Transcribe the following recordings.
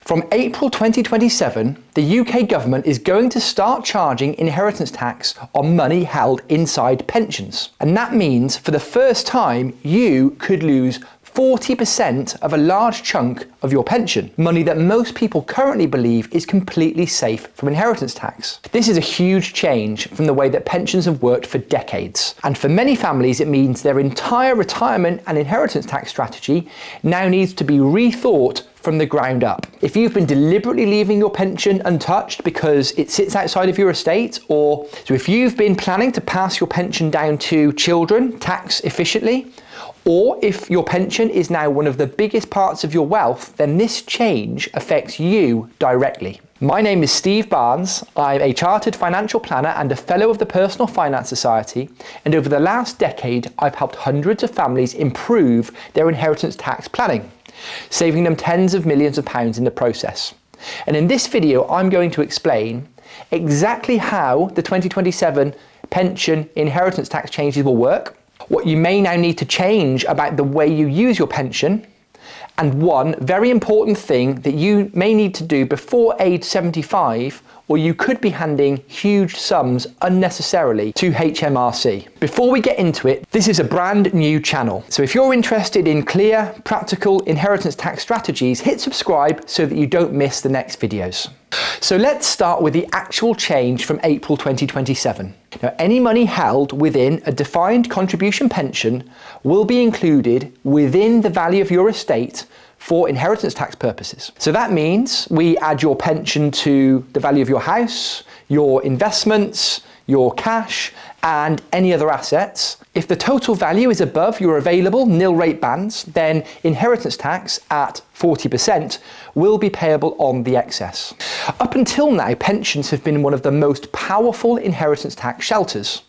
From April 2027, the UK government is going to start charging inheritance tax on money held inside pensions. And that means for the first time, you could lose 40% of a large chunk of your pension, money that most people currently believe is completely safe from inheritance tax. This is a huge change from the way that pensions have worked for decades. And for many families, it means their entire retirement and inheritance tax strategy now needs to be rethought from the ground up. If you've been deliberately leaving your pension untouched because it sits outside of your estate, or so if you've been planning to pass your pension down to children tax efficiently, or if your pension is now one of the biggest parts of your wealth, then this change affects you directly. My name is Steve Barnes. I'm a chartered financial planner and a fellow of the Personal Finance Society, and over the last decade, I've helped hundreds of families improve their inheritance tax planning, saving them tens of millions of pounds in the process. And in this video, I'm going to explain exactly how the 2027 pension inheritance tax changes will work, what you may now need to change about the way you use your pension, and one very important thing that you may need to do before age 75, or you could be handing huge sums unnecessarily to HMRC. Before we get into it, this is a brand new channel. So if you're interested in clear, practical inheritance tax strategies, hit subscribe so that you don't miss the next videos. So let's start with the actual change from April 2027. Now, any money held within a defined contribution pension will be included within the value of your estate for inheritance tax purposes. So that means we add your pension to the value of your house, your investments, your cash, and any other assets. If the total value is above your available nil rate bands, then inheritance tax at 40% will be payable on the excess. Up until now, pensions have been one of the most powerful inheritance tax shelters,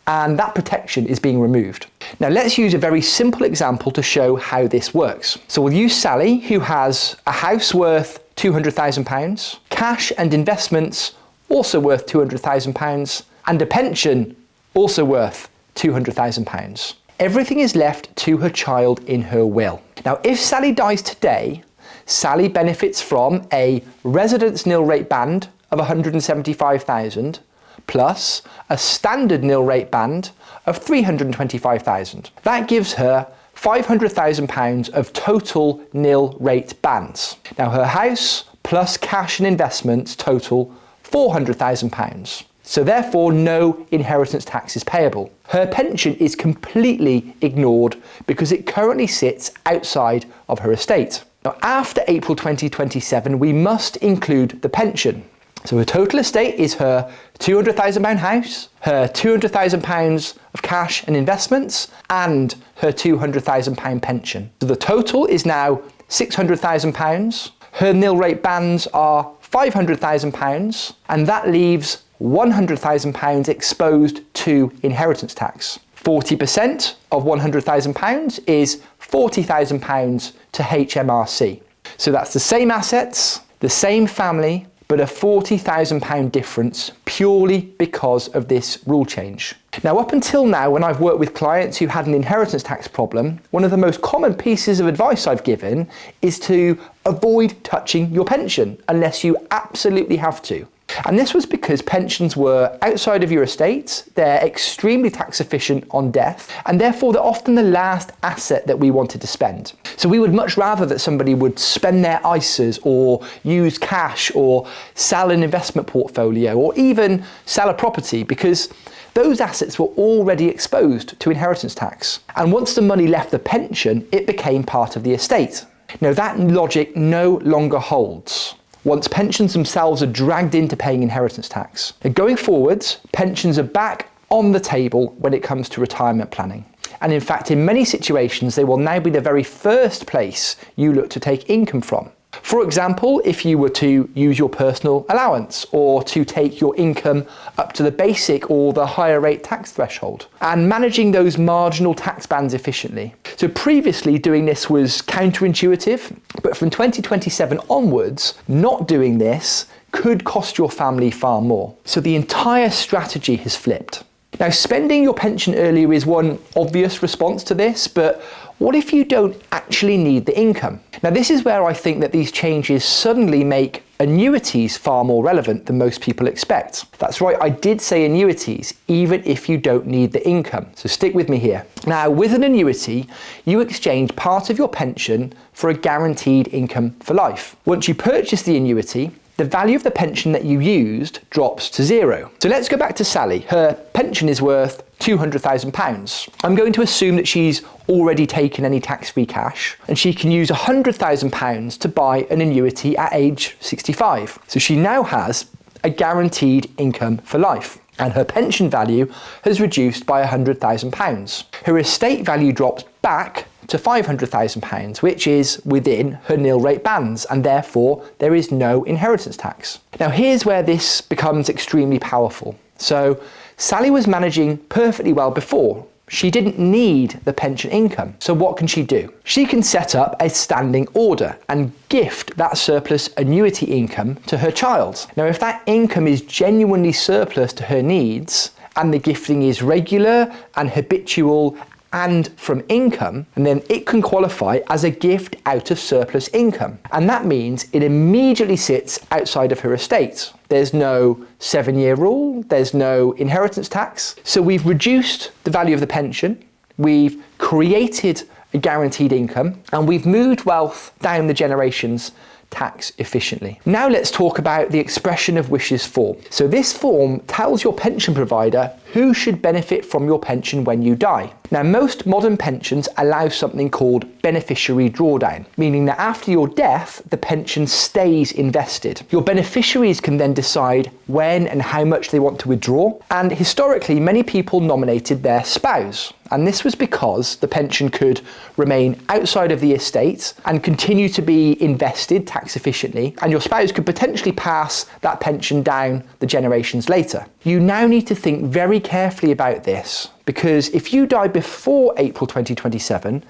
and that protection is being removed. Now let's use a very simple example to show how this works. So we'll use Sally, who has a house worth £200,000, cash and investments also worth £200,000, and a pension also worth £200,000. Everything is left to her child in her will. Now, if Sally dies today, Sally benefits from a residence nil rate band of £175,000 plus a standard nil rate band of £325,000. That gives her £500,000 of total nil rate bands. Now, her house plus cash and investments total £400,000. So therefore, no inheritance tax is payable. Her pension is completely ignored because it currently sits outside of her estate. Now, after April 2027, we must include the pension. So her total estate is her £200,000 house, her £200,000 of cash and investments, and her £200,000 pension. So the total is now £600,000. Her nil rate bands are £500,000, and that leaves £100,000 exposed to inheritance tax. 40% of £100,000 is £40,000 to HMRC. So that's the same assets, the same family, but a £40,000 difference purely because of this rule change. Now, up until now, when I've worked with clients who had an inheritance tax problem, one of the most common pieces of advice I've given is to avoid touching your pension unless you absolutely have to. And this was because pensions were outside of your estate, they're extremely tax efficient on death, and therefore they're often the last asset that we wanted to spend. So we would much rather that somebody would spend their ISAs or use cash or sell an investment portfolio or even sell a property, because those assets were already exposed to inheritance tax. And once the money left the pension, it became part of the estate. Now, that logic no longer holds once pensions themselves are dragged into paying inheritance tax. Now, going forwards, pensions are back on the table when it comes to retirement planning. And in fact, in many situations, they will now be the very first place you look to take income from. For example, if you were to use your personal allowance or to take your income up to the basic or the higher rate tax threshold, and managing those marginal tax bands efficiently. So previously doing this was counterintuitive, but from 2027 onwards, not doing this could cost your family far more. So the entire strategy has flipped. Now, spending your pension earlier is one obvious response to this, but what if you don't actually need the income? Now, this is where I think that these changes suddenly make annuities far more relevant than most people expect. That's right, I did say annuities, even if you don't need the income. So stick with me here. Now, with an annuity, you exchange part of your pension for a guaranteed income for life. Once you purchase the annuity, the value of the pension that you used drops to zero. So let's go back to Sally. Her pension is worth £200,000. I'm going to assume that she's already taken any tax-free cash, and she can use £100,000 to buy an annuity at age 65. So she now has a guaranteed income for life, and her pension value has reduced by £100,000. Her estate value drops back to £500,000, which is within her nil rate bands, and therefore there is no inheritance tax. Now here's where this becomes extremely powerful. So Sally was managing perfectly well before. She didn't need the pension income. So what can she do? She can set up a standing order and gift that surplus annuity income to her child. Now, if that income is genuinely surplus to her needs, and the gifting is regular and habitual and from income, and then it can qualify as a gift out of surplus income. And that means it immediately sits outside of her estate. There's no 7-year rule, there's no inheritance tax. So we've reduced the value of the pension, we've created a guaranteed income, and we've moved wealth down the generations tax efficiently. Now let's talk about the expression of wishes form. So this form tells your pension provider who should benefit from your pension when you die. Now, most modern pensions allow something called beneficiary drawdown, meaning that after your death, the pension stays invested. Your beneficiaries can then decide when and how much they want to withdraw, and historically, many people nominated their spouse. And this was because the pension could remain outside of the estate and continue to be invested tax efficiently, and your spouse could potentially pass that pension down the generations later. You now need to think very carefully about this, because if you die before April 2027,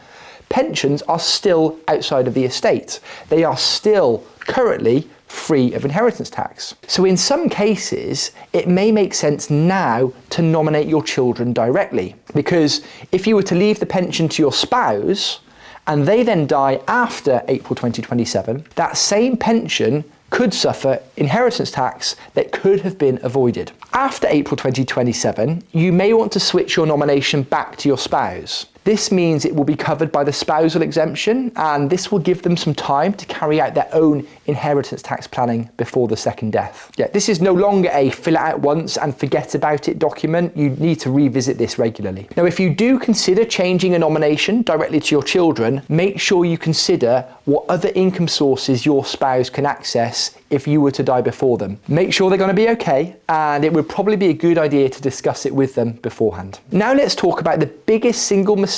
pensions are still outside of the estate. They are still currently free of inheritance tax. So in some cases, it may make sense now to nominate your children directly, because if you were to leave the pension to your spouse and they then die after April 2027, that same pension could suffer inheritance tax that could have been avoided. After April 2027, you may want to switch your nomination back to your spouse. This means it will be covered by the spousal exemption, and this will give them some time to carry out their own inheritance tax planning before the second death. Yeah, this is no longer a fill it out once and forget about it document. You need to revisit this regularly. Now, if you do consider changing a nomination directly to your children, make sure you consider what other income sources your spouse can access if you were to die before them. Make sure they're going to be okay, and it would probably be a good idea to discuss it with them beforehand. Now let's talk about the biggest single mistake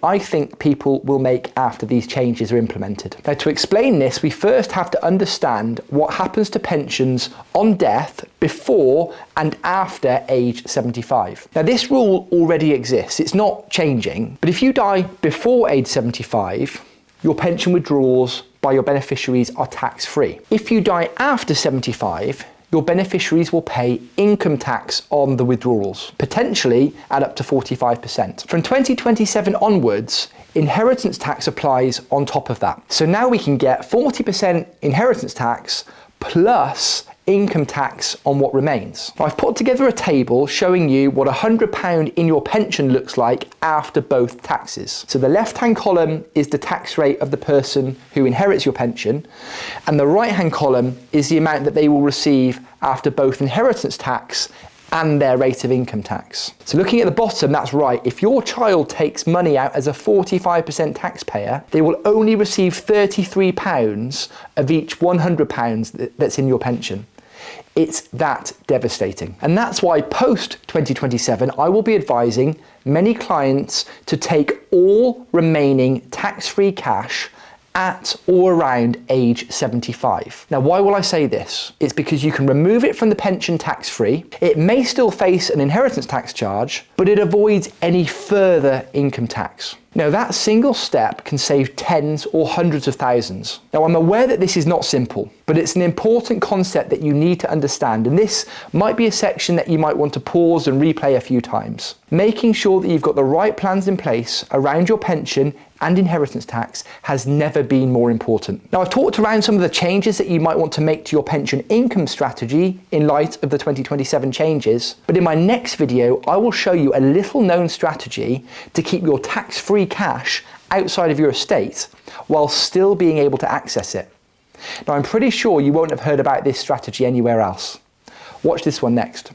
I think people will make after these changes are implemented. Now, to explain this, we first have to understand what happens to pensions on death before and after age 75. Now, this rule already exists. It's not changing, but if you die before age 75, your pension withdrawals by your beneficiaries are tax-free. If you die after 75, your beneficiaries will pay income tax on the withdrawals, potentially at up to 45%. From 2027 onwards, inheritance tax applies on top of that. So now we can get 40% inheritance tax plus income tax on what remains. I've put together a table showing you what £100 in your pension looks like after both taxes. So the left-hand column is the tax rate of the person who inherits your pension, and the right-hand column is the amount that they will receive after both inheritance tax and their rate of income tax. So looking at the bottom, that's right. If your child takes money out as a 45% taxpayer, they will only receive £33 of each £100 that's in your pension. It's that devastating. And that's why post 2027, I will be advising many clients to take all remaining tax-free cash at or around age 75. Now, why will I say this? It's because you can remove it from the pension tax-free. It may still face an inheritance tax charge, but it avoids any further income tax. Now, that single step can save tens or hundreds of thousands. Now, I'm aware that this is not simple, but it's an important concept that you need to understand, and this might be a section that you might want to pause and replay a few times. Making sure that you've got the right plans in place around your pension and inheritance tax has never been more important. Now, I've talked around some of the changes that you might want to make to your pension income strategy in light of the 2027 changes, but in my next video, I will show you a little known strategy to keep your tax-free cash outside of your estate while still being able to access it. Now, I'm pretty sure you won't have heard about this strategy anywhere else. Watch this one next.